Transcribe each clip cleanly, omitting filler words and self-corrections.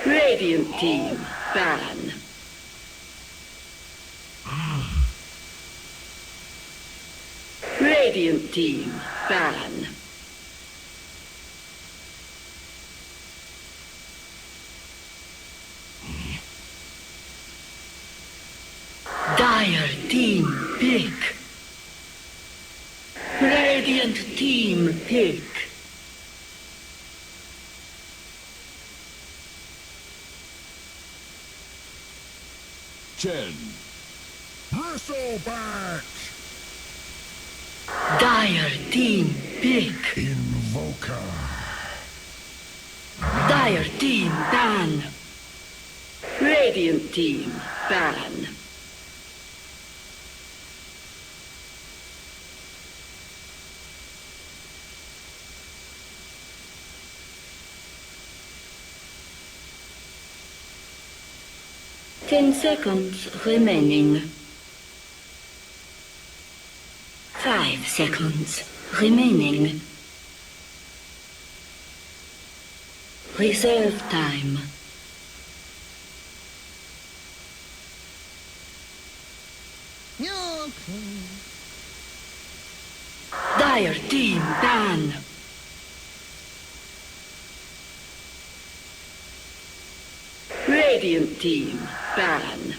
Radiant team, ban. Radiant team, ban. Dire team, pick. Radiant team, pick. Chen. Bristleback. Dire team, pick. Invoker. Dire team, ban. Radiant team, ban. Ten seconds remaining. 5 seconds remaining. Reserve time. Dire team ban. Radiant team ban.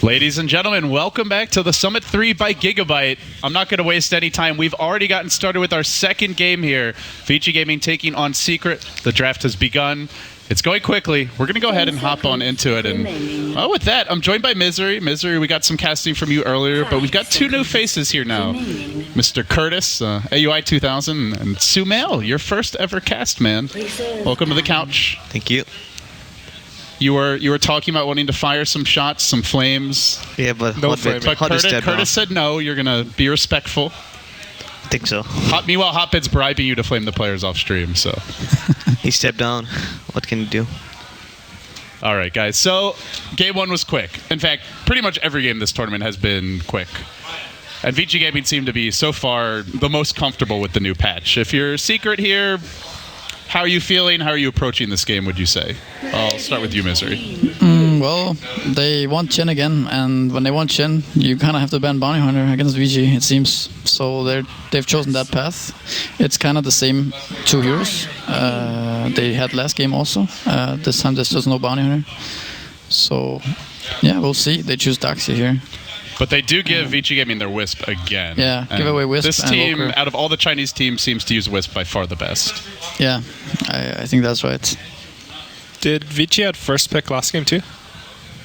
Ladies and gentlemen, welcome back to the Summit 3 by Gigabyte. I'm not going to waste any time. We've already gotten started with our second game here. Vici Gaming taking on Secret. The draft has begun. It's going quickly. We're going to go ahead and hop on into it. And with that, I'm joined by Misery. Misery, we got some casting from you earlier, but we've got two new faces here now. Mr. Curtis, AUI 2000, and Sumail, your first ever cast, man. Welcome to the couch. Thank you. You were talking about wanting to fire some shots, some flames. Yeah, but No flame. But Curtis said no. You're gonna be respectful. I think so. Meanwhile, Hotbit's bribing you to flame the players off stream. So He stepped down. What can you do? all right, guys. So game one was quick. In fact, pretty much every game this tournament has been quick. And Vici Gaming seemed to be so far the most comfortable with the new patch. If you're Secret here, how are you feeling? How are you approaching this game, would you say? I'll start with you, Misery. Well, they want Chen again, and when they want Chen, you kind of have to ban Bounty Hunter against Vici, it seems. So they've chosen that path. It's kind of the same two heroes they had last game also. This time there's just no Bounty Hunter. So, yeah, we'll see. They choose Daxia here. But they do give Vici Gaming their Wisp again. Yeah, give away Wisp. This and team, Walker. out of all the Chinese teams, seems to use Wisp by far the best. Yeah, I think that's right. Did Vici had first pick last game too?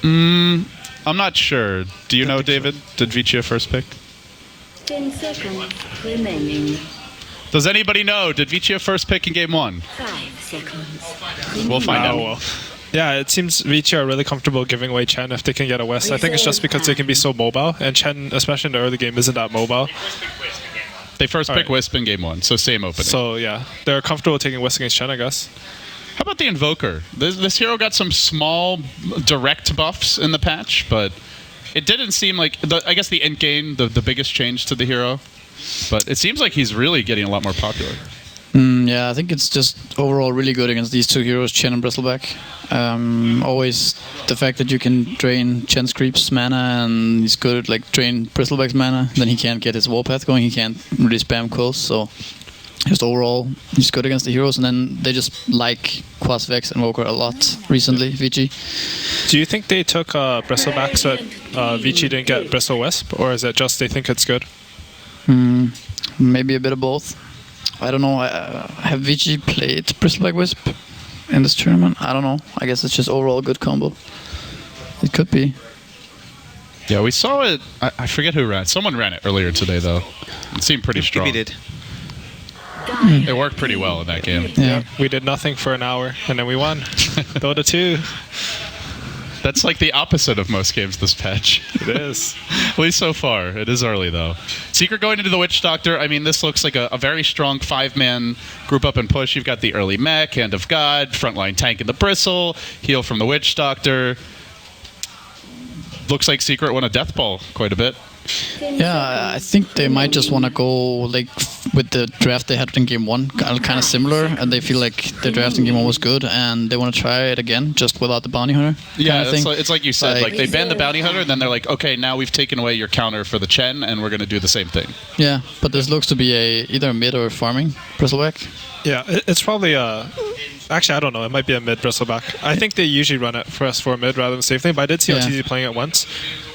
I'm not sure. Do you know, David? Did Vici have first pick? 10 seconds remaining. Does anybody know? Did Vici have first pick in game one? 5 seconds. We'll find out. Well. Yeah, it seems Vici are really comfortable giving away Chen if they can get a West. I think it's just because they can be so mobile, and Chen, especially in the early game, isn't that mobile. They first pick Alright. Wisp in game one, so same opening. So yeah, they're comfortable taking West against Chen, I guess. How about the Invoker? This hero got some small direct buffs in the patch, but it didn't seem like... I guess the end game, the biggest change to the hero. But it seems like he's really getting a lot more popular. Yeah, I think it's just overall really good against these two heroes, Chen and Bristleback. Always the fact that you can drain Chen's creep's mana and he's good at like drain Bristleback's mana, then he can't get his warpath going, he can't really spam quills, so just overall he's good against the heroes. And then they just like Quasvex and Woker a lot recently, Vici. Do you think they took Bristleback so that Vici didn't get Bristle Wisp, or is it just they think it's good? Maybe a bit of both. I don't know. Have Vici played Bristleback Wisp in this tournament? I don't know. I guess it's just overall a good combo. It could be. Yeah, we saw it. I forget who ran it. Someone ran it earlier today, though. It seemed pretty strong. We did. It worked pretty well in that game. Yeah. We did nothing for an hour, and then we won. Dota 2. That's like the opposite of most games this patch. It is. At least so far. It is early, though. Secret going into the Witch Doctor. I mean, this looks like a very strong 5-man group up and push. You've got the early mech, Hand of God, frontline tank in the Bristle, heal from the Witch Doctor. Looks like Secret won a Death Ball quite a bit. Yeah, I think they might just want to go like with the draft they had in game one, kind of similar, and they feel like the draft in game one was good, and they want to try it again, just without the bounty hunter. Yeah, kind of it's like you said. Like they banned the bounty hunter, and then they're like, okay, now we've taken away your counter for the Chen, and we're going to do the same thing. Yeah, but this looks to be either a mid or farming bristleback. Yeah, it's probably actually, I don't know. It might be a mid bristleback. I think they usually run it for S4 mid rather than safe lane, but I did see OTZ playing it once.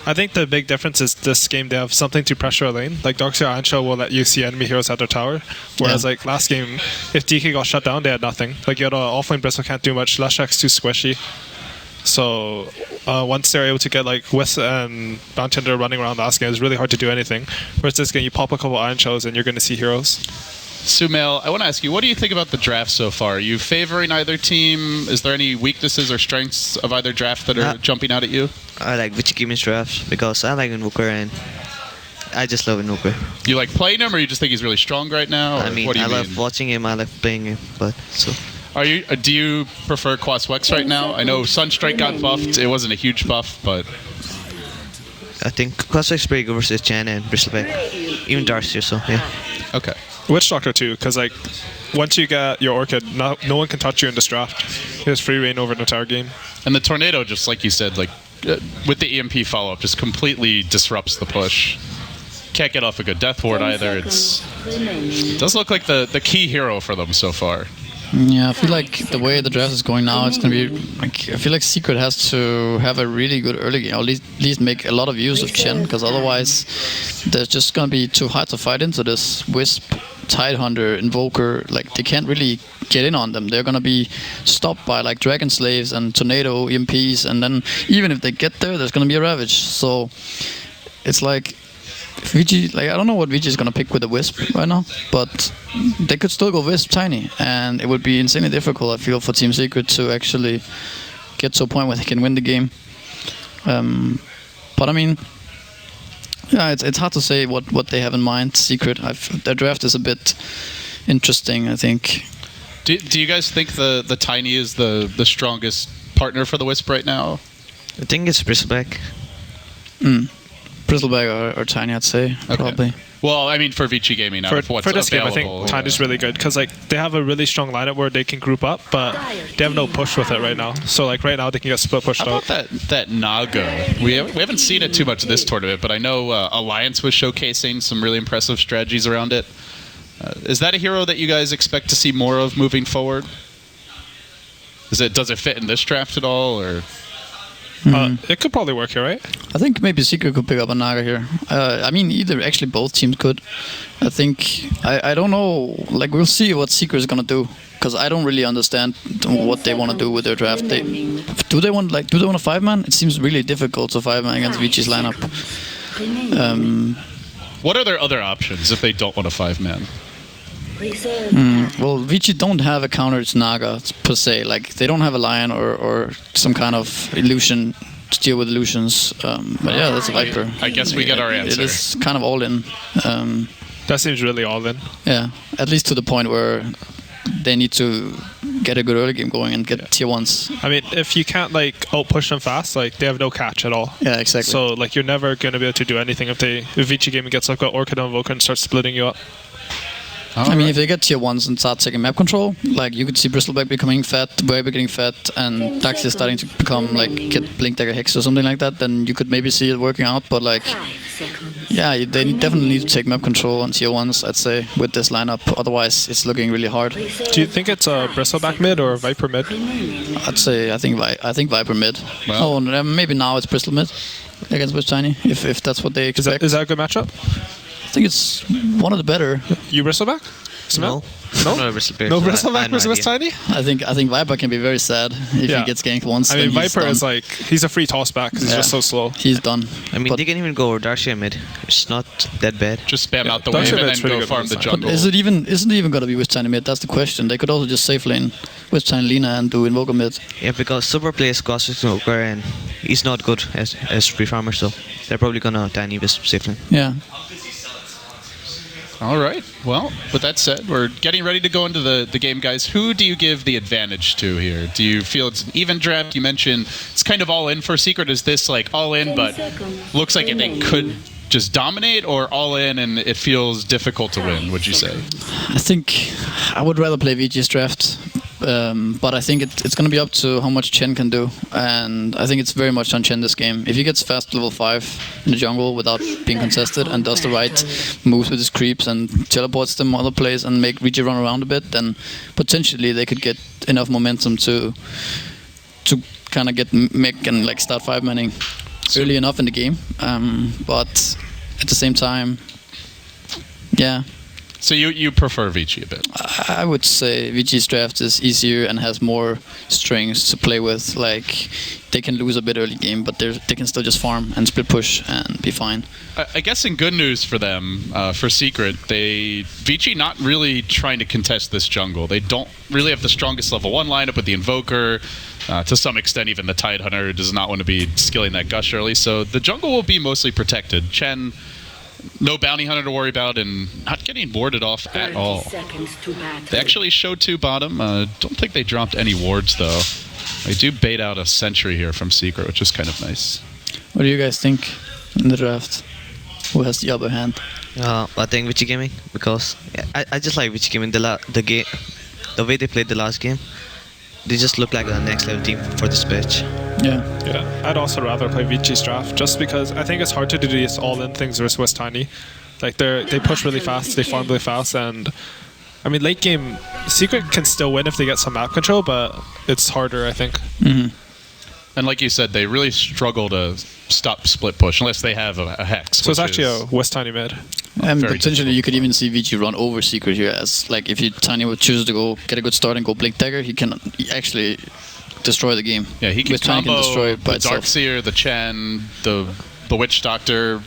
I think the big difference is this game they have something to pressure a lane. Like Darkseer Iron Shell will let you see enemy heroes at their tower, whereas like last game, if DK got shut down, they had nothing. Like you had offlane bristle can't do much. Leshek's too squishy. So once they're able to get like Whis and Bounty Hunter running around last game, it's really hard to do anything. Whereas this game, you pop a couple Iron Shells and you're going to see heroes. Sumail, I want to ask you, what do you think about the draft so far? Are you favoring either team? Is there any weaknesses or strengths of either draft that are jumping out at you? I like Vici Gaming's draft because I like Invoker and I just love Invoker. You like playing him, or you just think he's really strong right now? Or I mean, what do you I love watching him, I like playing him, but so... Do you prefer Quaswex right now? I know Sunstrike got buffed. It wasn't a huge buff, but... I think Quaswex pretty good versus Chen and Bristleback. Even Darkseer, so yeah. Okay. Witch Doctor too, because like once you get your Orchid, no one can touch you in this draft. He has free reign over the entire game. And the Tornado, just like you said, like with the EMP follow-up, just completely disrupts the push. Can't get off a good Death Ward either. It does look like the key hero for them so far. Yeah, I feel like the way the draft is going now, it's gonna be like, I feel like Secret has to have a really good early game, or at least make a lot of use of Chen, because otherwise there's just gonna be too hard to fight into this Wisp, Tidehunter, Invoker. Like they can't really get in on them. They're gonna be stopped by like Dragon Slaves and Tornado EMPs, and then even if they get there, there's gonna be a Ravage. So it's like Vici, like I don't know what Vici is gonna pick with the Wisp right now, but they could still go Wisp Tiny, and it would be insanely difficult, I feel, for Team Secret to actually get to a point where they can win the game. But I mean, yeah, it's hard to say what they have in mind. Secret, their draft is a bit interesting, I think. Do you guys think the Tiny is the strongest partner for the Wisp right now? I think it's Bristleback. Bristleback or Tiny, I'd say, probably. Well, I mean, for Vici Gaming, now, For this available. game, I think Tiny's really good because like they have a really strong lineup where they can group up, but they have no push with it right now. So like right now they can get split pushed How out. about that Naga? We haven't seen it too much this tournament, but I know Alliance was showcasing some really impressive strategies around it. Is that a hero that you guys expect to see more of moving forward? Does it fit in this draft at all, or? It could probably work here, right? I think maybe Secret could pick up a Naga here. I mean, actually both teams could. I think I don't know. Like we'll see what Secret is gonna do, because I don't really understand what they want to do with their draft. Do they want a 5-man? It seems really difficult to 5-man against Vici's lineup. What are their other options if they don't want a 5-man? Well, Vici don't have a counter to Naga per se. Like they don't have a lion or some kind of illusion to deal with illusions. But yeah, that's a Viper. I guess we get our answer. It is kind of all in. That seems really all in. Yeah, at least to the point where they need to get a good early game going and get tier 1s. I mean, if you can't like out push them fast, like they have no catch at all. Yeah, exactly. So like you're never gonna be able to do anything if Vici Gaming gets like an Orchid and Invoker and starts splitting you up. I mean, if they get tier 1s and start taking map control, like you could see Bristleback becoming fat, Viper getting fat, and Darkseer starting to become like get Blink Dagger Hex or something like that, then you could maybe see it working out. But like, yeah, they definitely need to take map control on tier 1s, I'd say, with this lineup. Otherwise, it's looking really hard. Do you think it's a Bristleback mid or Viper mid? I'd say I think Viper mid. Wow. Oh, maybe now it's Bristle mid against Witch Tiny, if that's what they expect. Is that a good matchup? I think it's one of the better. You Bristleback? No. No? I'm not a Bristleback. No so I Bristleback have no versus idea. Tiny? I think Viper can be very sad if he gets ganked once. I mean, then he's Viper done. is like, he's a free toss back because he's just so slow. He's done. I mean, But- they can even go Darkseer mid. It's not that bad. Just spam out the Darkseer wave and mid's then pretty go good farm on the this side. jungle. Isn't it even gonna be with Tiny mid? That's the question. They could also just safe lane with Tiny Lina and do Invoker mid. Yeah, because Super plays Cosmic Smoker and he's not good as free farmer, so they're probably gonna Tiny with safe lane. Yeah. All right. Well, with that said, we're getting ready to go into the game, guys. Who do you give the advantage to here? Do you feel it's an even draft? You mentioned it's kind of all in for Secret. Is this like all in, but looks like they could just dominate, or all in and it feels difficult to win, would you say? I think I would rather play Vici's draft, but I think it's going to be up to how much Chen can do, and I think it's very much on Chen this game. If he gets fast level 5 in the jungle without being contested and does the right moves with his creeps and teleports them other plays and make Vici run around a bit, then potentially they could get enough momentum to kind of get Mick and like start 5-manning early enough in the game, but at the same time, yeah. So you prefer Vici a bit? I would say Vici's draft is easier and has more strings to play with. Like, they can lose a bit early game, but they can still just farm and split push and be fine. I guess in good news for them, for Secret, Vici not really trying to contest this jungle. They don't really have the strongest level 1 lineup with the Invoker. To some extent, even the Tidehunter does not want to be skilling that Gush early. So the jungle will be mostly protected. Chen, no bounty hunter to worry about, and not getting warded off at 30 all. seconds to battle. They actually showed 2 bottom. Don't think they dropped any wards, though. They do bait out a sentry here from Secret, which is kind of nice. What do you guys think in the draft? Who has the upper hand? I think Vici Gaming, because I just like Vici Gaming. The way they played the last game, they just look like a next level team for this pitch. Yeah. Yeah, I'd also rather play Vici's draft, just because I think it's hard to do these all-in things versus West Tiny. Like they push really fast, they farm really fast, and I mean late game, Secret can still win if they get some map control, but it's harder, I think. Mm-hmm. And like you said, they really struggle to stop split push unless they have a hex. So it's actually a West Tiny mid. And Very potentially you could even see Vici run over Secret here, as like if Tiny would choose to go get a good start and go Blink Dagger, he can actually destroy the game. Yeah, he can West Tiny combo destroy it by the itself. Darkseer, the Chen, the Witch Doctor.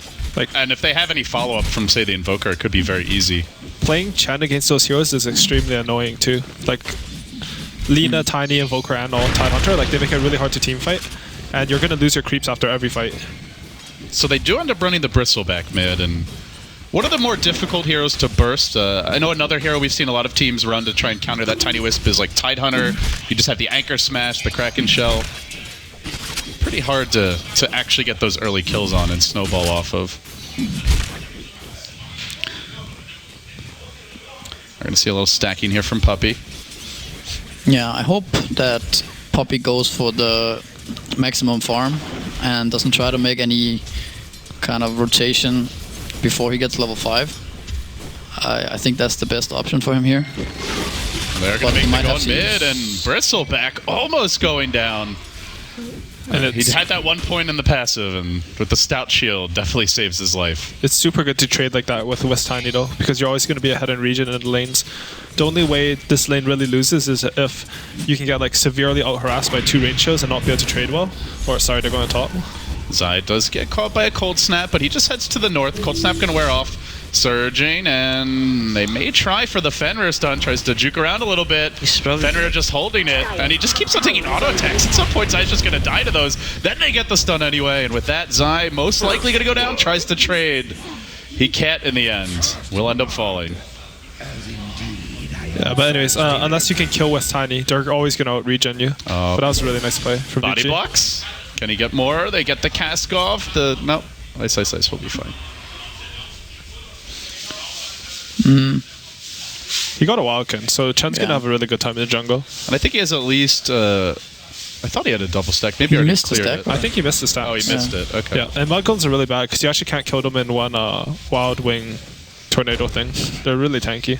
And if they have any follow-up from, say, the Invoker, it could be very easy. Playing Chen against those heroes is extremely annoying too. Like Lina, Tiny, Invoker, and all Tidehunter, like they make it really hard to team fight, and you're gonna lose your creeps after every fight. So they do end up running the Bristleback mid, and what are the more difficult heroes to burst? I know another hero we've seen a lot of teams run to try and counter that Tiny Wisp is like Tidehunter. You just have the Anchor Smash, the Kraken Shell. Pretty hard to actually get those early kills on and snowball off of. We're going to see a little stacking here from Puppy. Yeah, I hope that Poppy goes for the maximum farm and doesn't try to make any kind of rotation before he gets level 5. I think that's the best option for him here. They're going But to he might make the have go to mid, and Bristleback almost going down. And He had that one point in the passive, and with the Stout Shield, definitely saves his life. it's super good to trade like that with West Tiny though, because you're always going to be ahead in region and in lanes. The only way this lane really loses is if you can get like severely out-harassed by 2 range shows and not be able to trade well. Or sorry, they're going to top. Zai does get caught by a Cold Snap, but he just heads to the north. Cold Snap going to wear off. Surging, and they may try for the Fenrir stun. Tries to juke around a little bit. Fenrir just holding it, and he just keeps on taking auto attacks. At some point, Zai's just going to die to those. Then they get the stun anyway, and with that, Zai most likely going to go down. Tries to trade. He can't in the end. Will end up falling. Yeah, but anyways, unless you can kill West Tiny, they're always going to out-regen you. But that was a really nice play from Body Vici. blocks. Can he get more? They get the cask off. No. Ice will be fine. He got a Wildkin, so Chen's going to have a really good time in the jungle. And I think he has at least... I thought he had a double stack. Maybe He already missed the cleared stack, it. I think he missed the stats. Oh, he missed it. Okay. Yeah, and Mudguns are really bad because you actually can't kill them in one Wild Wing tornado thing. They're really tanky.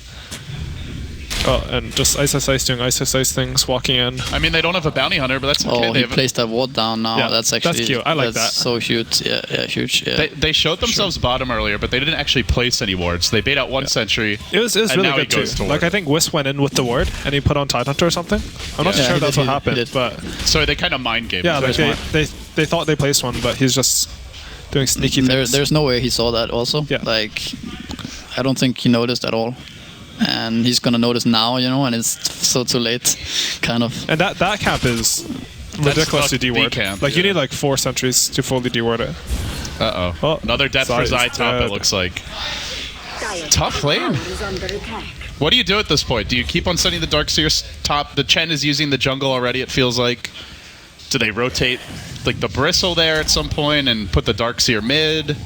Oh, and just Ice doing Ice things, walking in. I mean, they don't have a bounty hunter, but that's okay. Oh, They he have placed that ward down now. Yeah, that's that's actually cute. I like that's that. so huge. Yeah, huge. Yeah. They showed themselves bottom earlier, but they didn't actually place any wards. They bait out one sentry. It was and really now he good goes too. to Like ward. I think Wisp went in with the ward and he put on Tidehunter or something. I'm not Yeah, sure he that's did, what he happened, did. but So they kind of mind game. yeah, it. like they thought they placed one, but he's just doing sneaky things. There's no way he saw that also. Yeah. Like, I don't think he noticed at all. And he's gonna notice now, and it's so too late, kind of. And that camp is ridiculous to not the deward. camp, Like you yeah. need like 4 sentries to fully deward it. Uh-oh. Oh, Another death for Zai's Zai top, it dead. looks like. Dire's Tough lane. tower is under attack. What do you do at this point? Do you keep on sending the Darkseer top? The Chen is using the jungle already, it feels like. Do they rotate like the Bristle there at some point and put the Darkseer mid?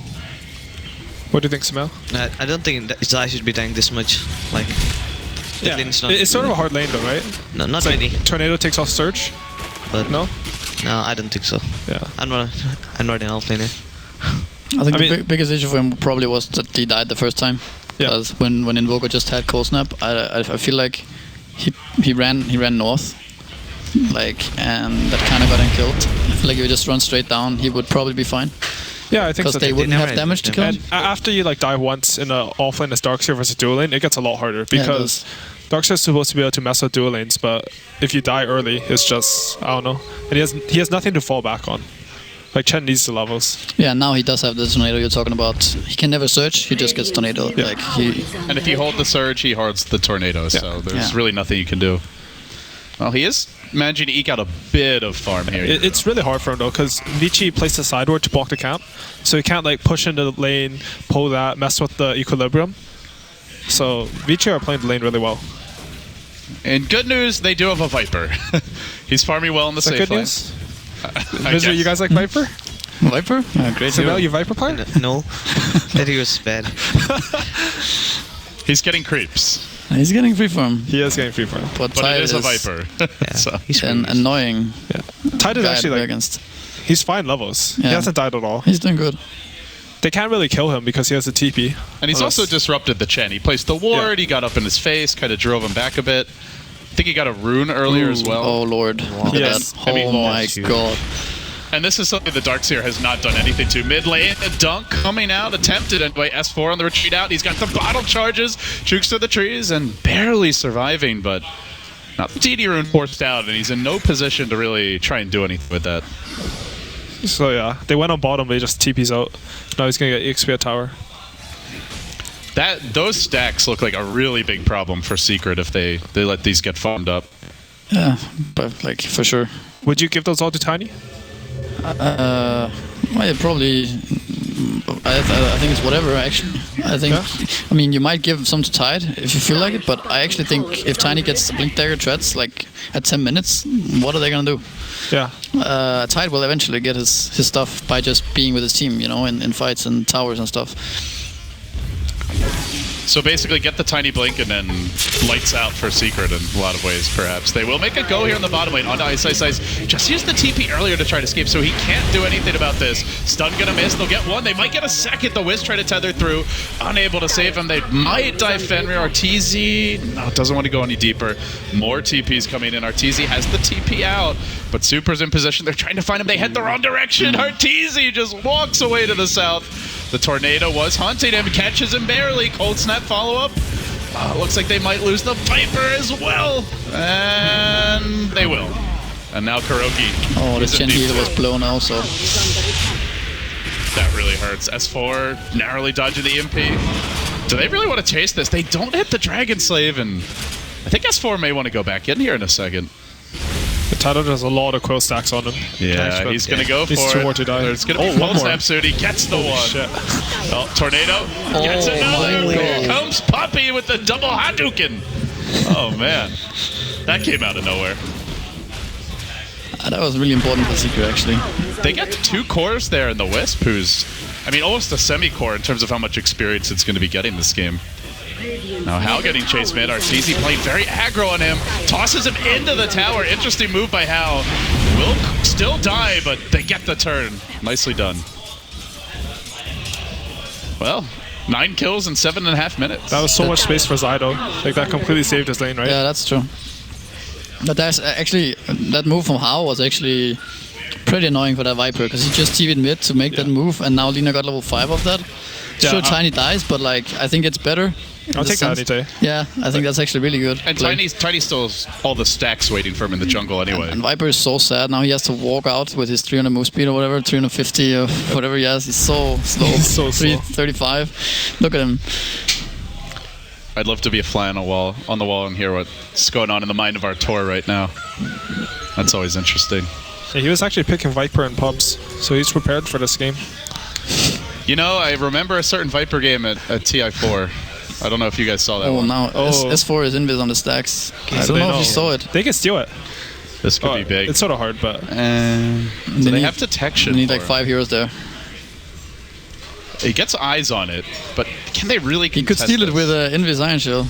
What do you think, Samel? I don't think that Zai should be dying this much. Like, the Yeah, lane's not it's sort of a hard lane though, right? no, not It's like really. Tornado takes off Surge. But No? no, I don't think so. Yeah. I'm not an off laner. I think I the mean- biggest issue for him probably was that he died the first time. Yeah. Because when Invoker just had cold snap, I feel like he ran north, like, and that kind of got him killed. I feel like if he just run straight down, he would probably be fine Yeah, I think because so. they too. wouldn't never have damage to kill And him. after you like die once in a offlane as Darkseer versus dual lane, it gets a lot harder it because Darkseer is supposed to be able to mess with dual lanes, but if you die early, it's just I don't know. And he has nothing to fall back on. Like Chen needs the levels. Yeah, now he does have the tornado you're talking about. He can never search. He just gets tornado. Yeah. Like he, And if you hold the surge, he holds the tornado. So there's Yeah. really nothing you can do. Well, he is managing to eke out a bit of farm here. It's really hard for him though, because Vici placed a sideward to block the camp, so he can't like push into the lane, pull that, mess with the equilibrium. So Vici are playing the lane really well. And good news, they do have a Viper. He's farming well in the Is that safe good lane. news? I Misery, guess. you guys like Viper? Viper, great So hero. now you Viper player? No, that he was bad. He's getting creeps, He's getting free farm, He is getting free farm. but but Tide it is a Viper. So He's an annoying Yeah. Tide is guy to actually play like against. he's fine levels. He Yeah. hasn't died at all. He's doing good. They can't really kill him because he has a TP. And he's Unless- also disrupted the Chen. He placed the ward, Yeah. he got up in his face, kind of drove him back a bit. I think he got a rune earlier as well. Oh lord, look at Yes. that. I mean, Oh my Lord. god. And this is something the Darkseer has not done anything to. Mid lane, a dunk coming out, attempted anyway. S4 on the retreat out. He's got the bottle charges, jukes to the trees, and barely surviving, but not the TD rune forced out, and he's in no position to really try and do anything with that. So yeah, they went on bottom, but he just TP's out. Now he's gonna get EXP at tower. Those stacks look like a really big problem for Secret if they let these get farmed up. Yeah, but like for sure. Would you give those all to Tiny? Well, yeah, probably. I think it's whatever. Actually, I think. Yeah. I mean, you might give some to Tide if you feel like it, but I actually think if Tiny gets Blink Dagger treads like at 10 minutes, what are they gonna do? Yeah. Tide will eventually get his stuff by just being with his team, you know, in fights and towers and stuff. So basically get the tiny blink and then lights out for Secret in a lot of ways, perhaps. They will make a go here in the bottom lane. Onto Ice. Just used the TP earlier to try to escape, so he can't do anything about this. Stun gonna miss. They'll get one. They might get a second. The Wiz try to tether through. Unable to save him. They might dive Fenrir. Arteezy, no, doesn't want to go any deeper. More TPs coming in. Arteezy has the TP out, but Super's in position. They're trying to find him. They head the wrong direction. Arteezy just walks away to the south. The tornado was hunting him, catches him barely. Cold snap follow-up. Looks like they might lose the Viper as well. And they will. And now Kuroki. Oh, the is in Chen deep healer was shit. blown also. That really hurts. S4 narrowly dodging the EMP. Do they really want to chase this? They don't hit the Dragon Slave, and I think S4 may want to go back in here in a second. The Tidal has a lot of quill stacks on him. Yeah, he's going to go for He's two it. more to die. There's going to be one cold more. snap soon. He gets the one. Shit. Oh, tornado. Gets another. my Here God. comes Puppy with the double Hadouken. Oh, man. That came out of nowhere. That was really important for Secret, actually. They got 2 cores there in the Wisp, who's, I mean, almost a semi-core in terms of how much experience it's going to be getting this game. Now Hal getting chased mid. Arteezy playing very aggro on him. Tosses him into the tower. Interesting move by Hal. Will still die, but they get the turn. Nicely done. Well, 9 kills in 7.5 minutes. That was so much space for Zydo. Like that completely saved his lane, right? Yeah, that's true. But that's actually that move from Hao was actually pretty annoying for that Viper because he just TV'd mid to make that move, and now Lina got level 5 of that. Yeah, Sure, Tiny dies, but like I think it's better. in I'll the take that sense. any day. Yeah, I think that's actually really good. And Like, Tiny still has all the stacks waiting for him in the jungle anyway. and Viper is so sad now. He has to walk out with his 300 move speed or whatever, 350 or whatever he has. He's so slow. He's so slow. 335. Look at him. I'd love to be a fly on the wall and hear what's going on in the mind of our tour right now. That's always interesting. Yeah, he was actually picking Viper in pubs, so he's prepared for this game. You know, I remember a certain Viper game at TI4. I don't know if you guys saw that Oh, one. now Oh. S4 is invis on the stacks. I So don't they know if you saw it. They can steal it. This could Oh, be big. It's sort of hard, but So they have detection. You need for like it. 5 heroes there. He gets eyes on it, but can they really He could contest steal it this? with an Invis Iron Shield.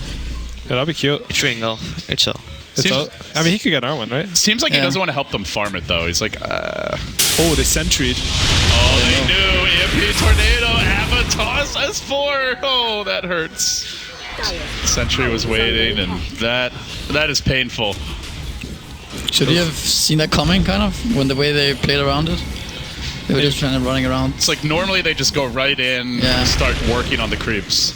Yeah, that'd be cute. It's ring though. It's all. It's Seems- out. I mean, he could get our one, right? Seems like he Yeah. doesn't want to help them farm it, though. He's like, Oh, they sentry'd. oh, they knew. EMP Tornado, Avatar S4. Oh, that hurts. Sentry was waiting, and that is painful. Should he have seen that coming, kind of, when the way they played around it? They were just trying to running around. It's like normally they just go right in Yeah. and start working on the creeps.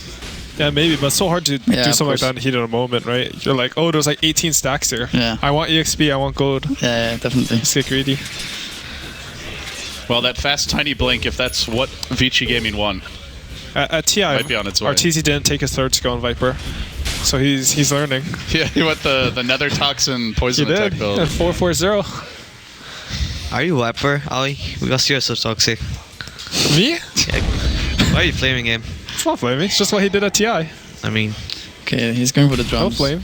Yeah, maybe, but it's so hard to Yeah, do of something like course. that in the heat of a moment, right? You're like, oh, there's like 18 stacks here. Yeah. I want EXP, I want gold. Yeah, definitely. Let's get greedy. Well, that fast tiny blink, if that's what Vici Gaming want. At TI, Might be on its way. Arteezy didn't take his third skill on Viper, so he's learning. Yeah, he went the Nether Toxin He Poison did. Attack build. At 440. Are you Viper, Ali? Because you're so toxic. Me? Yeah. Why are you flaming him? It's not flaming. It's just what he did at TI. I mean, Okay, he's going for the Don't drums. flame.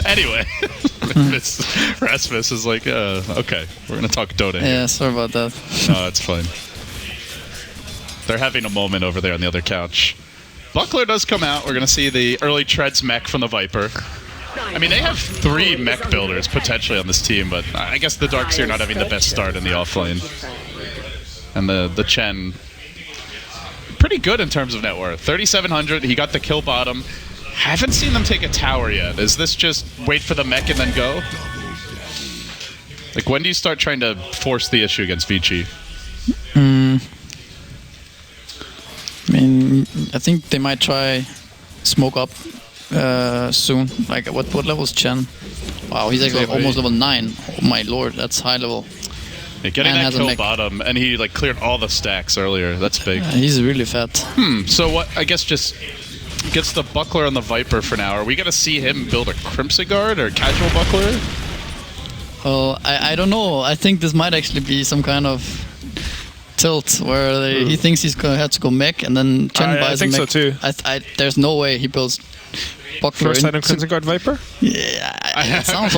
Anyway, Rasmus is like, okay, we're going to talk Dota here. Yeah, sorry about that. No, it's fine. They're having a moment over there on the other couch. Buckler does come out. We're going to see the early Treads mech from the Viper. I mean, they have 3 mech builders potentially on this team, but I guess the Darkseer not having the best start in the offlane. And the Chen, pretty good in terms of net worth. 3,700. He got the kill bottom. Haven't seen them take a tower yet. Is this just wait for the mech and then go? Like, when do you start trying to force the issue against Vici? I mean, I think they might try smoke up soon. Like, what level's Chen? Wow, he's actually Level almost 8. level 9. Oh my lord, that's high level. Yeah, getting And that has a kill mech. bottom, and he like cleared all the stacks earlier. That's big. He's really fat. So what? I guess just gets the Buckler on the Viper for now. Are we gonna see him build a Crimson Guard or casual Buckler? Well, I don't know. I think this might actually be some kind of tilt where he thinks he's gonna have to go mech, and then Chen I buys think a so mech. too. There's no way he builds Buckler. First item Crimson Guard Viper? Yeah, it sounds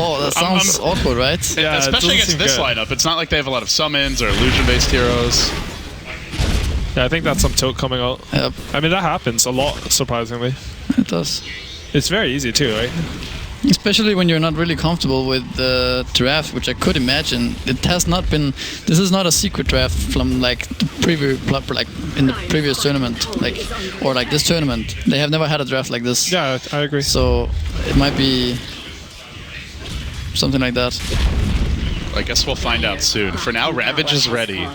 awkward, right? Yeah, it Especially doesn't against seem this good. lineup. It's not like they have a lot of summons or illusion-based heroes. Yeah, I think that's some tilt coming out. Yep, I mean, that happens a lot, surprisingly. it does. It's very easy too, right? Especially when you're not really comfortable with the draft, which I could imagine. It has not been. This is not a secret draft from like the previous, like in the previous tournament, like or like this tournament. They have never had a draft like this. Yeah, I agree. So it might be something like that. I guess we'll find out soon. For now, Ravage is ready.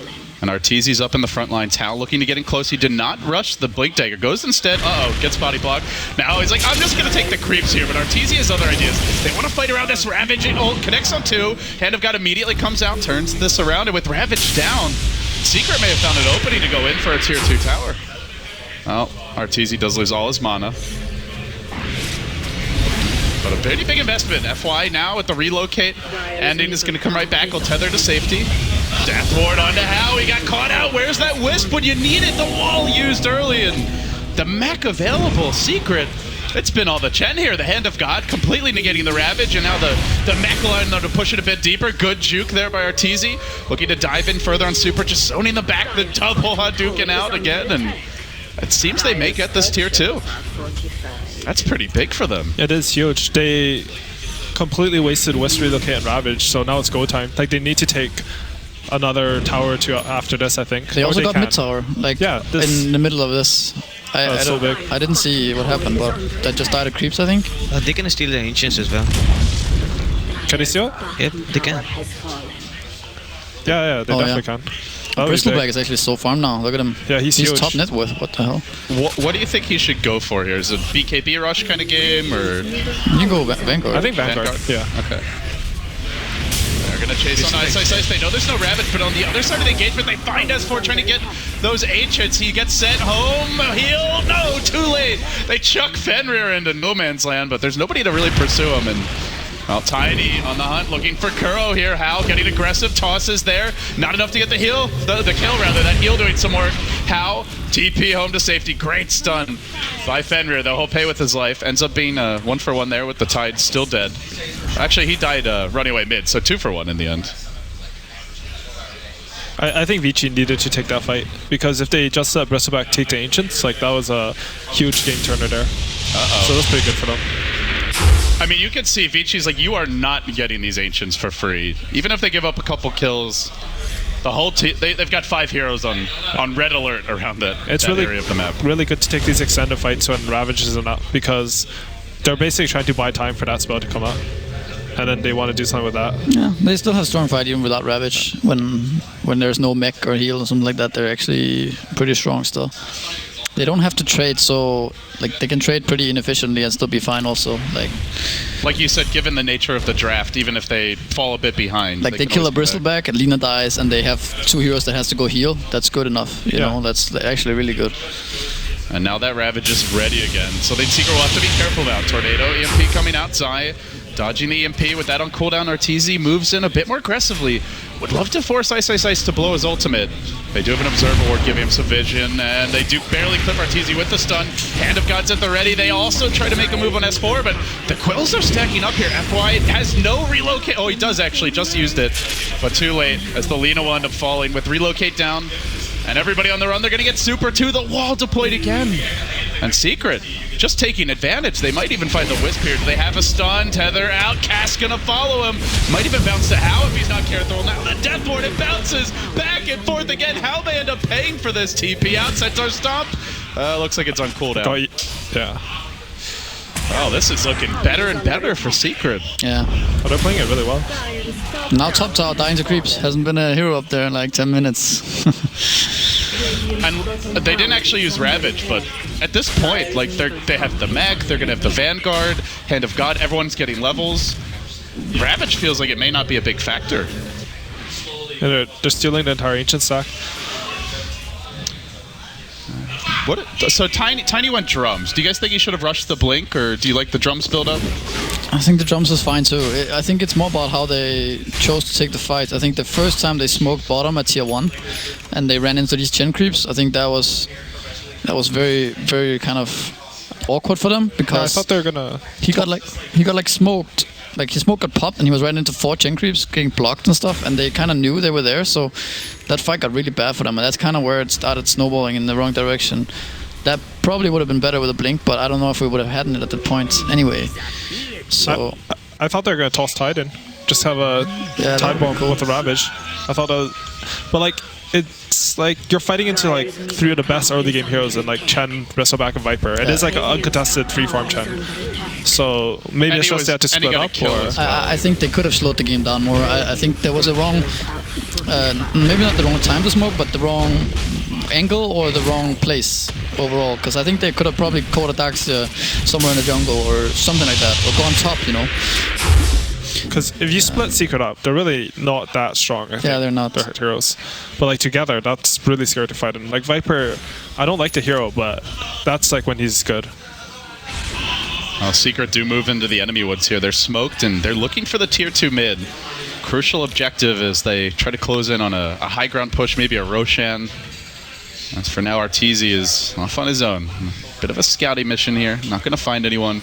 And Arteezy's up in the front line. Tao looking to get in close. He did not rush the Blink Dagger. Goes instead. Uh-oh, gets body blocked. Now he's like, I'm just going to take the creeps here. But Arteezy has other ideas. They want to fight around this Ravage. And connects on 2. Hand of God immediately comes out, turns this around. And with Ravage down, Secret may have found an opening to go in for a tier 2 tower. Well, Arteezy does lose all his mana. But a pretty big investment. FY now with the relocate. Ending is going to come right back. Will tether to safety. Death Ward onto How. He got caught out. Where's that Wisp when you need it? The wall used early. And the mech available. Secret. It's been all the Chen here. The Hand of God completely negating the Ravage. And now the mech line though to push it a bit deeper. Good juke there by Arteezy. Looking to dive in further on Super. Just zoning the back. The double Hadouken out again. And it seems they may get this tier 2. That's pretty big for them. It is huge. They completely wasted Wisp Relocate and Ravage, so now it's go time. Like, they need to take another tower or 2 after this, I think. They Or also got can. mid tower, like Yeah, this- in the middle of this. I so don't- big. I didn't see what happened, but that just died of creeps, I think. they can steal the ancients as well. Can they steal it? Yep, they can. Yeah, they Oh, definitely yeah. can. That'll be Bristleback sick. is actually so farmed now. Look at him. Yeah, he's huge. top net worth. What the hell? What do you think he should go for here? Is it a BKB rush kind of game or You go Vanguard. I think Vanguard. Yeah. Okay. They're gonna chase on ice. They know there's no Ravage, but on the other side of the engagement, they find S4 trying to get those ancients. He gets sent home. Heal. No, too late. They chuck Fenrir into no man's land, but there's nobody to really pursue him. And well, Tiny on the hunt, looking for Kuro here. How getting aggressive tosses there. Not enough to get the heal, the kill rather. That heal doing some work. How TP home to safety. Great stun by Fenrir, though. He'll pay with his life. Ends up being 1 for 1 there with the Tide still dead. Actually, he died running away mid, so 2 for 1 in the end. I think Vici needed to take that fight because if they just let Bristleback take the Ancients, like that was a huge game turner there. So that's pretty good for them. I mean, you can see Vici's like, you are not getting these Ancients for free. Even if they give up a couple kills, the whole team, they've got 5 heroes on red alert around that Really, area of the map. really good to take these extended fights when Ravage isn't up because they're basically trying to buy time for that spell to come out. And then they want to do something with that. Yeah, they still have strong fight even without Ravage. When there's no mech or heal or something like that, they're actually pretty strong still. They don't have to trade, so like they can trade pretty inefficiently and still be fine. Also, Like you said, given the nature of the draft, even if they fall a bit behind, they kill a Bristleback and Lina dies, and they have 2 heroes that has to go heal. That's good enough. You know, that's actually really good. And now that Ravage is ready again. So then Seeker will have to be careful now. Tornado, EMP coming out. Zai dodging the EMP with that on cooldown. Arteezy moves in a bit more aggressively. Would love to force Ice to blow his ultimate. They do have an Observer Ward giving him some vision, and they do barely clip Arteezy with the stun. Hand of God's at the ready. They also try to make a move on S4, but the Quills are stacking up here. FY has no relocate. Oh, he does actually, just used it, but too late as the Lina will end up falling with relocate down. And everybody on the run, they're going to get super to the wall deployed again. And Secret just taking advantage. They might even find the Wisp here. Do they have a stun? Tether out. Cass going to follow him. Might even bounce to How if he's not careful. Now the Death Ward, it bounces back and forth again. How may end up paying for this TP out. Sets our stomp. Looks like it's on cooldown. Yeah. Oh, this is looking better and better for Secret. Yeah. Oh, they're playing it really well. Now top tower dying to creeps. Hasn't been a hero up there in like 10 minutes. And they didn't actually use Ravage, but at this point, like they have the mech, they're gonna have the Vanguard, Hand of God, everyone's getting levels. Ravage feels like it may not be a big factor. And they're stealing the entire Ancient stack. What? So Tiny went drums. Do you guys think he should have rushed the blink, or do you like the drums build up? I think the drums is fine too. I think it's more about how they chose to take the fight. I think the first time they smoked bottom at tier 1 and they ran into these gen creeps, I think that was very, very kind of awkward for them because I thought they were gonna he got like smoked. Like his smoke got popped and he was right into 4 gen creeps getting blocked and stuff, and they kind of knew they were there, so that fight got really bad for them, and that's kind of where it started snowballing in the wrong direction. That probably would have been better with a blink, but I don't know if we would have had it at that point anyway. So I thought they were gonna toss Titan, just have a Tide Bomb with the Ravage. I thought that was, but like it's like you're fighting into like 3 of the best early game heroes in like Chen, Bristleback, and Viper. It is like an uncontested free farm Chen. So maybe it's just they had to split up. I think they could have slowed the game down more. I think there was a wrong, maybe not the wrong time to smoke, but the wrong angle or the wrong place overall. Because I think they could have probably caught a Daxia somewhere in the jungle or something like that, or go on top, you know. Because if you split Secret up, they're really not that strong. I think. Yeah, they're not. They're heroes. But like together, that's really scary to fight in. Like Viper, I don't like the hero, but that's like when he's good. Well, Secret do move into the enemy woods here. They're smoked and they're looking for the tier 2 mid. Crucial objective is they try to close in on a high ground push, maybe a Roshan. As for now, Arteezy is off on his own. Bit of a scouting mission here. Not going to find anyone.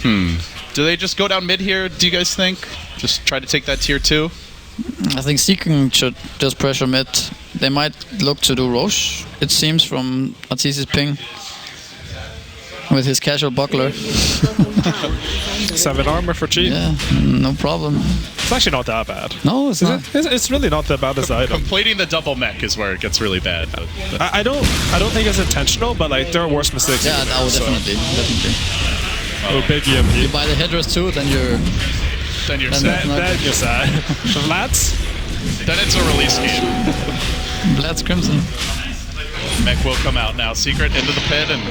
Do they just go down mid here, do you guys think? Just try to take that tier 2? I think Seeking should just pressure mid. They might look to do Roche, it seems, from Arteezy's ping. With his casual buckler. 7 armor for cheap. Yeah, no problem. It's actually not that bad. No, it's not. It's really not that bad as item. Completing the double mech is where it gets really bad. But I don't think it's intentional, but like there are worse mistakes. Yeah, definitely. Oh, big EMP. You buy the headdress too, then you're Then you're sad. Lads? Then it's a release game. Blad's Crimson. Mech will come out now. Secret into the pit, and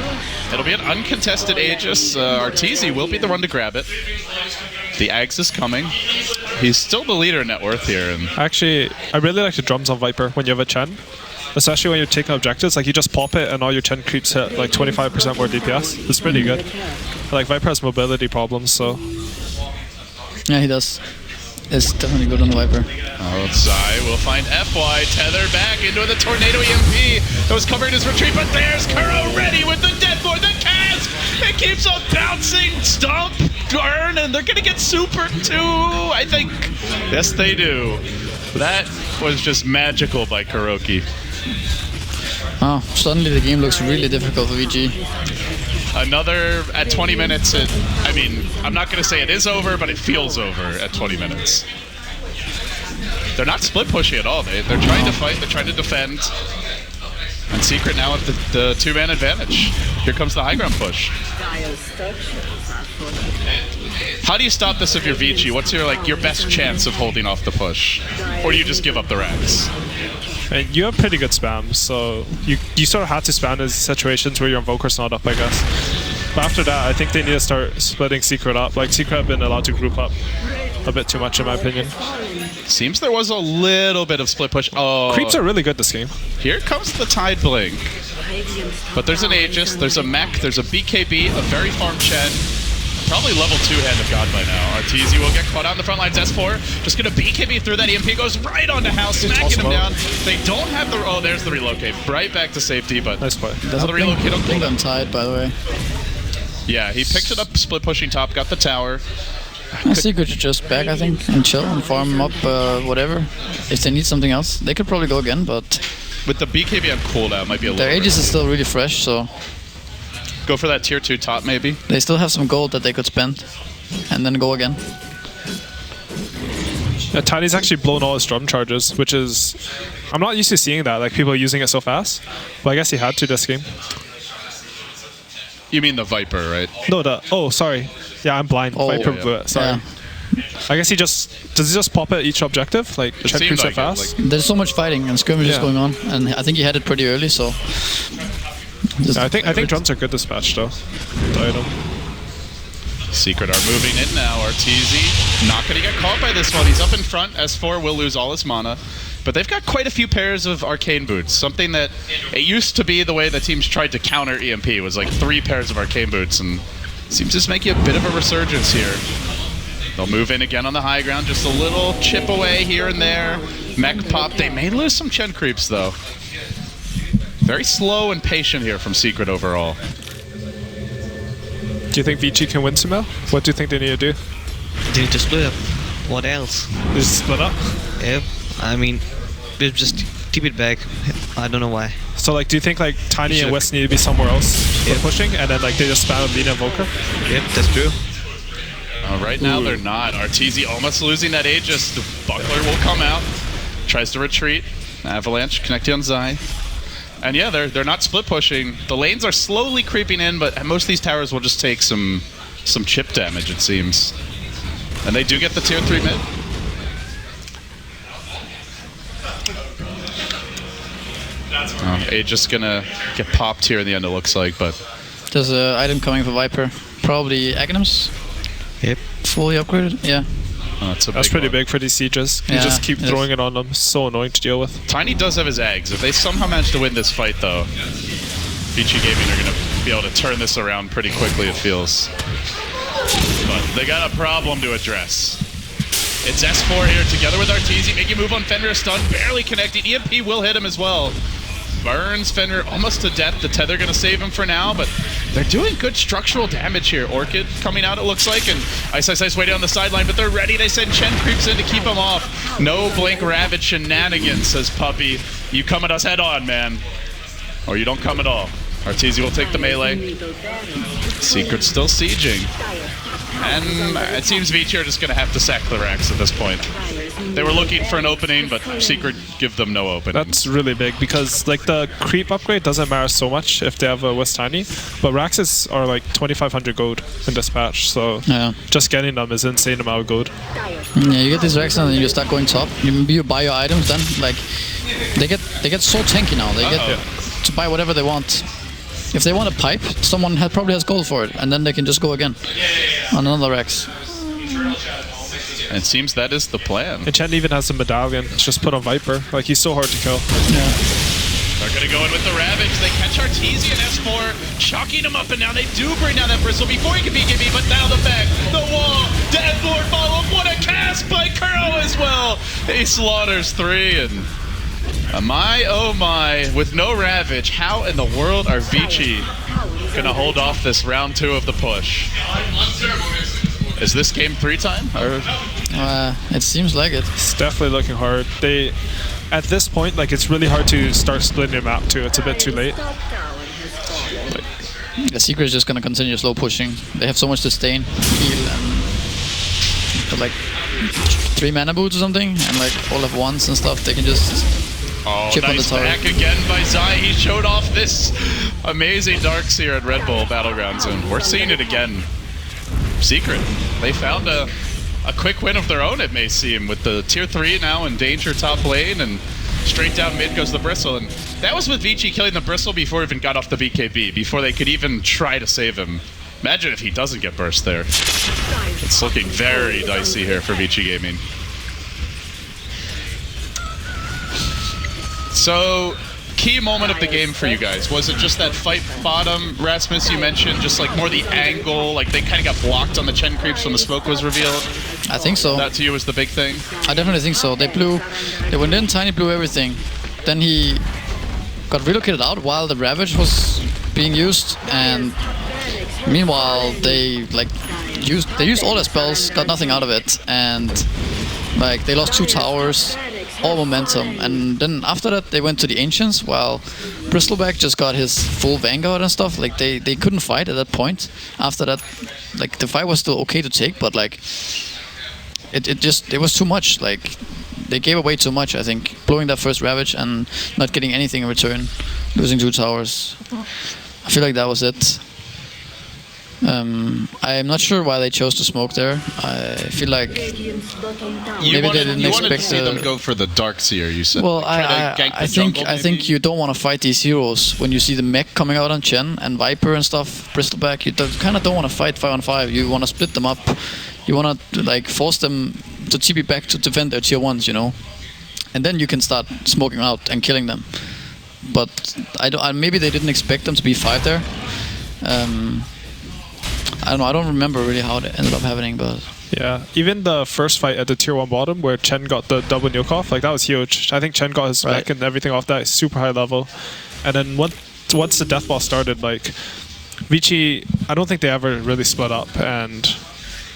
it'll be an uncontested Aegis. Arteezy will be the one to grab it. The Ags is coming. He's still the leader in net worth here. And actually, I really like the drums on Viper when you have a Chen. Especially when you're taking objectives, like you just pop it and all your Chen creeps hit like 25% more DPS. It's pretty good. Like Viper has mobility problems, so... Yeah, he does. It's definitely good on the Viper. Oh, Zai will find FY tethered back into the Tornado EMP that was covering his retreat, but there's Kuro ready with the Deathboard, the cast! It keeps on bouncing, stomp, burn, and they're gonna get super too, I think. Yes, they do. That was just magical by Kuroki. Oh, suddenly the game looks really difficult for VG. Another at 20 minutes. I mean, I'm not going to say it is over, but it feels over at 20 minutes. They're not split pushing at all. They're trying to fight. They're trying to defend. And Secret now with the two-man advantage. Here comes the high ground push. How do you stop this if you're Vici? What's your best chance of holding off the push? Or do you just give up the racks? And you have pretty good spam, so you sort of have to spam in situations where your Invoker's not up, I guess. But after that, I think they need to start splitting Secret up. Like, Secret have been allowed to group up a bit too much, in my opinion. Seems there was a little bit of split push. Oh, Creeps are really good this game. Here comes the Tide Blink. But there's an Aegis, there's a mech, there's a BKB, a very farm Chen. Probably level 2 Hand of God by now. Arteezy will get caught out in the front lines. S4 just gonna BKB through that. EMP goes right onto House, smacking him down. They don't have the... Oh, there's the relocate. Right back to safety, but... Nice play. There's a the relocate on blink cooldown. on Tide, by the way. Yeah, he picked it up, split pushing top, got the tower. Secret should just back, I think, and chill and farm up whatever. If they need something else, they could probably go again, but... With the BKB on cooldown, might be a little... Their Aegis is still really fresh, so... Go for that tier 2 top, maybe. They still have some gold that they could spend, and then go again. Yeah, Tiny's actually blown all his drum charges, which is... I'm not used to seeing that, like people using it so fast. But I guess he had to this game. You mean the Viper, right? No, oh, sorry. Yeah, I'm blind. Oh, Viper yeah. blew it. Sorry. Yeah. I guess does he just pop at each objective? Like, check seemed creeps so like it, fast? There's so much fighting and skirmishes Yeah. going on, and I think he had it pretty early, so... Yeah, I think drums are good dispatch though. The item. Secret are moving in now. Arteezy not going to get caught by this one. He's up in front. S4 will lose all his mana. But they've got quite a few pairs of Arcane Boots. Something that it used to be the way the teams tried to counter EMP was like 3 pairs of Arcane Boots. And seems to make you a bit of a resurgence here. They'll move in again on the high ground. Just a little chip away here and there. Mech pop. They may lose some Chen creeps though. Very slow and patient here from Secret overall. Do you think Vici can win Sumo? What do you think they need to do? They need to split up. What else? Just split up? Yep. I mean, they just keep it back. I don't know why. So like, do you think like Tiny and West need to be somewhere else for pushing, and then like they just spam Lina and Volker? Yep, that's true. Right now they're not. Arteezy almost losing that Aegis. The Buckler will come out. Tries to retreat. Avalanche connecting on Zai. And yeah, they're not split pushing. The lanes are slowly creeping in, but most of these towers will just take some chip damage, it seems. And they do get the tier 3 mid. Aegis gonna get popped here in the end, it looks like, but... There's an item coming for Viper. Probably Aghanims? Yep. Fully upgraded? Yeah. That's pretty big for these sieges. You Yeah, just keep it is. throwing it on them. So annoying to deal with. Tiny does have his eggs. If they somehow manage to win this fight, though, Vici Gaming are going to be able to turn this around pretty quickly, it feels. But they got a problem to address. It's S4 here together with Arteezy, making a move on Fenrir, stun, barely connecting. EMP will hit him as well. Burns Fenrir almost to death. The tether going to save him for now, but they're doing good structural damage here. Orchid coming out, it looks like, and Ice waiting on the sideline, but they're ready. They send Chen creeps in to keep him off. No Blink Ravage shenanigans, says Puppy. You come at us head on, man. Or you don't come at all. Arteezy will take the melee. Secret still sieging. And it seems Vici are just going to have to sack the racks at this point. They were looking for an opening, but Secret give them no opening. That's really big because like the creep upgrade doesn't matter so much if they have a West Tiny, but Raxes are like 2,500 gold in dispatch, so Yeah. just getting them is insane amount of gold. Yeah, you get these racks and then you start going top. You buy your items then, like they get so tanky now. They get to buy whatever they want. If they want a pipe, someone probably has gold for it, and then they can just go again on another Rex. And it seems that is the plan. And Chen even has a medallion. It's just put on Viper. Like he's so hard to kill. Yeah. They're going to go in with the Ravage. They catch Arteezy and S4, chucking him up and down. They do bring down that Bristle before he can BKB, but now the back, the wall, Deathlord follow up. What a cast by Kuro as well. He slaughters 3 and... My, oh my, with no Ravage, how in the world are Vici gonna hold off this round 2 of the push? Is this game 3 time? Or It seems like it. It's definitely looking hard. They, at this point, like it's really hard to start splitting your map too. It's a bit too late. The Secret is just gonna continue slow pushing. They have so much sustain, heal, and like 3 mana boots or something, and like all at once and stuff. They can just chip on the nice tower. back again by Zai. He showed off this amazing Darkseer at Red Bull Battlegrounds, and we're seeing it again. Secret. They found a quick win of their own, it may seem, with the tier 3 now in danger top lane, and straight down mid goes the Bristle. And that was with Vici killing the Bristle before he even got off the BKB, before they could even try to save him. Imagine if he doesn't get burst there. It's looking very dicey here for Vici Gaming. So, key moment of the game for you guys, was it just that fight bottom, Rasmus, you mentioned, just like more the angle, like they kind of got blocked on the Chen creeps when the smoke was revealed? I think so. That to you was the big thing? I definitely think so. They went in, Tiny blew everything. Then he got relocated out while the Ravage was being used, and meanwhile they used all their spells, got nothing out of it, and like they lost 2 towers, all momentum. And then after that they went to the Ancients while Bristleback just got his full Vanguard and stuff. Like they couldn't fight at that point. After that, like the fight was still okay to take, but like it was too much. Like they gave away too much, I think, blowing that first Ravage and not getting anything in return, losing 2 towers. I feel like that was it. I'm not sure why they chose to smoke there. I feel like maybe they didn't you expect wanted to see them go for the Darkseer, you said. Well, Try to gank the jungle, I think you don't want to fight these heroes when you see the mech coming out on Chen and Viper and stuff, Bristleback. You kind of don't want to fight 5-on-5. You want to split them up. You want to like force them to TP back to defend their tier 1s, you know, and then you can start smoking out and killing them. But maybe they didn't expect them to be 5 there. I don't know. I don't remember really how it ended up happening, but Yeah, even the first fight at the tier 1 bottom where Chen got the double nuke off, like that was huge. I think Chen got his spec and everything off that super high level. And then once the death ball started, like Vici, I don't think they ever really split up. And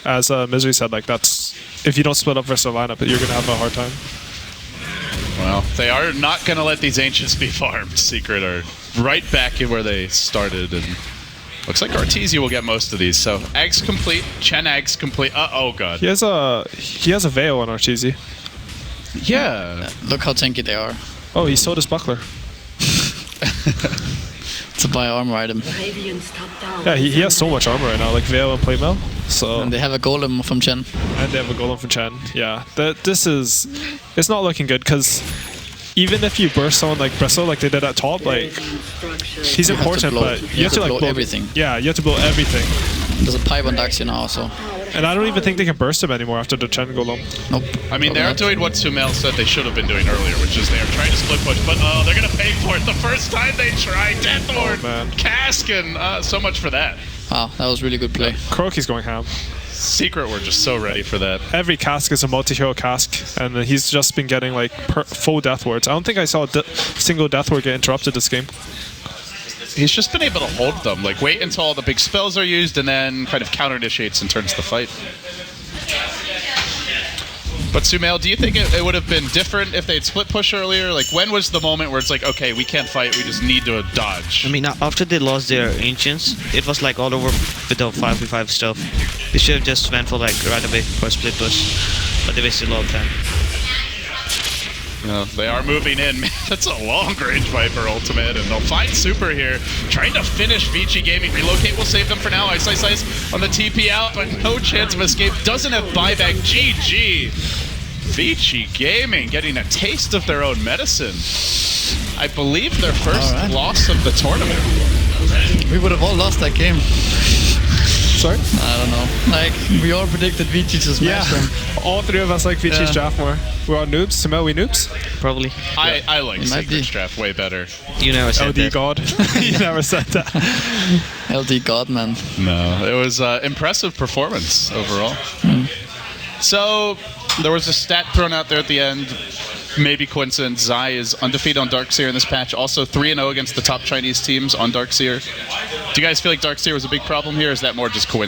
as Misery said, like that's, if you don't split up versus a lineup, you're gonna have a hard time. Well, they are not going to let these Ancients be farmed. Secret are right back in where they started, and looks like Arteezy will get most of these. So Ags complete, Chen Ags complete. Oh god. He has a Veil on Arteezy. Yeah. look how tanky they are. Oh, he sold his buckler. It's a buy armor item. Yeah, he has so much armor right now, like Veil and Plate Mail. So And they have a golem from Chen. and they have a golem from Chen. Yeah, it's not looking good because even if you burst someone like Bristle, like they did at top, like he's You have to important, blow- but you you have to like blow blow everything. Yeah, you have to blow everything. There's a pipe on Daxia now, so And I don't even think they can burst him anymore after the Chen golem. nope. I mean, Probably they're not. doing what Sumail said they should have been doing earlier, which is they're trying to split push, but they're going to pay for it the first time they try. Death Lord, man. Cask, and so much for that. Wow, that was really good play. Kroki's going ham. Secret were just so ready for that. Every cask is a multi-hero cask, and he's just been getting like full death wards. I don't think I saw a single death ward get interrupted this game. He's just been able to hold them, like wait until all the big spells are used and then kind of counter-initiates and turns the fight. But Sumail, do you think it would have been different if they'd split push earlier? Like when was the moment where it's like, okay, we can't fight, we just need to dodge? I mean, after they lost their Ancients, it was like all over with the 5v5 stuff. They should have just went for like right away for a split push, but they wasted a lot of time. They are moving in. Man, that's a long-range Viper ultimate, and they'll find Super here. Trying to finish Vici Gaming. Relocate will save them for now. Ice on the TP out, but no chance of escape. Doesn't have buyback. GG. Vici Gaming getting a taste of their own medicine. I believe their first loss of the tournament. We would have all lost that game. Sorry? I don't know. Like, we all predicted Vici to smash them. All 3 of us like Vici's draft more. We're all noobs. Sumail, we noobs? Probably. I like It might be. Secret's draft way better. You never said LD that. God. You never said that. LD Godman. No, it was impressive performance overall. So there was a stat thrown out there at the end. Maybe coincidence. Zai is undefeated on Darkseer in this patch. Also 3-0 against the top Chinese teams on Darkseer. Do you guys feel like Darkseer was a big problem here? Or is that more just coincidence?